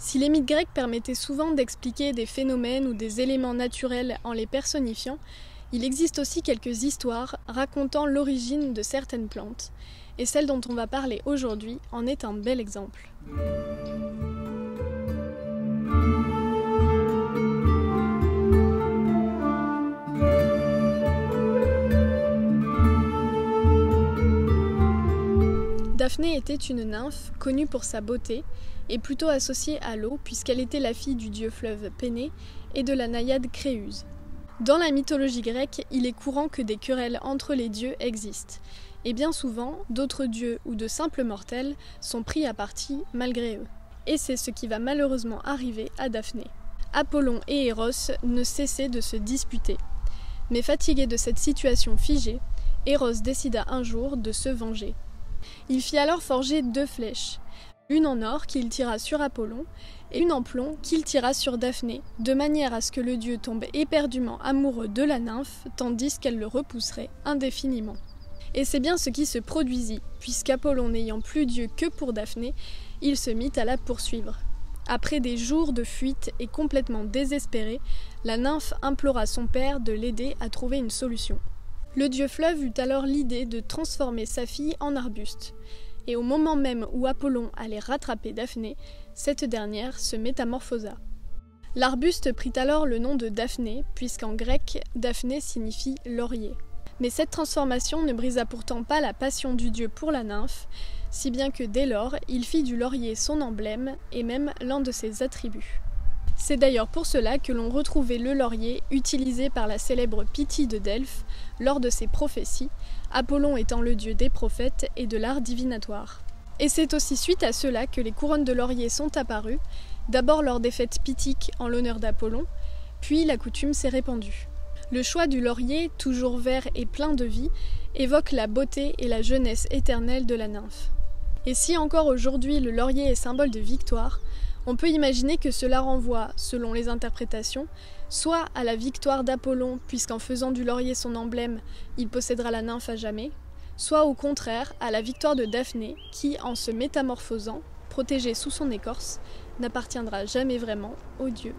Si les mythes grecs permettaient souvent d'expliquer des phénomènes ou des éléments naturels en les personnifiant, il existe aussi quelques histoires racontant l'origine de certaines plantes, et celle dont on va parler aujourd'hui en est un bel exemple. Daphné était une nymphe connue pour sa beauté et plutôt associée à l'eau puisqu'elle était la fille du dieu fleuve Pénée et de la naïade Créuse. Dans la mythologie grecque, il est courant que des querelles entre les dieux existent, et bien souvent, d'autres dieux ou de simples mortels sont pris à partie malgré eux. Et c'est ce qui va malheureusement arriver à Daphné. Apollon et Eros ne cessaient de se disputer. Mais fatigué de cette situation figée, Eros décida un jour de se venger. Il fit alors forger 2 flèches, une en or qu'il tira sur Apollon et une en plomb qu'il tira sur Daphné, de manière à ce que le dieu tombe éperdument amoureux de la nymphe, tandis qu'elle le repousserait indéfiniment. Et c'est bien ce qui se produisit, puisqu'Apollon n'ayant plus Dieu que pour Daphné, il se mit à la poursuivre. Après des jours de fuite et complètement désespéré, la nymphe implora son père de l'aider à trouver une solution. Le dieu fleuve eut alors l'idée de transformer sa fille en arbuste. Et au moment même où Apollon allait rattraper Daphné, cette dernière se métamorphosa. L'arbuste prit alors le nom de Daphné, puisqu'en grec, Daphné signifie laurier. Mais cette transformation ne brisa pourtant pas la passion du dieu pour la nymphe, si bien que dès lors, il fit du laurier son emblème et même l'un de ses attributs. C'est d'ailleurs pour cela que l'on retrouvait le laurier utilisé par la célèbre Pythie de Delphes lors de ses prophéties, Apollon étant le dieu des prophètes et de l'art divinatoire. Et c'est aussi suite à cela que les couronnes de laurier sont apparues, d'abord lors des fêtes pythiques en l'honneur d'Apollon, puis la coutume s'est répandue. Le choix du laurier, toujours vert et plein de vie, évoque la beauté et la jeunesse éternelle de la nymphe. Et si encore aujourd'hui le laurier est symbole de victoire, on peut imaginer que cela renvoie, selon les interprétations, soit à la victoire d'Apollon, puisqu'en faisant du laurier son emblème, il possédera la nymphe à jamais, soit au contraire à la victoire de Daphné, qui, en se métamorphosant, protégée sous son écorce, n'appartiendra jamais vraiment aux dieux.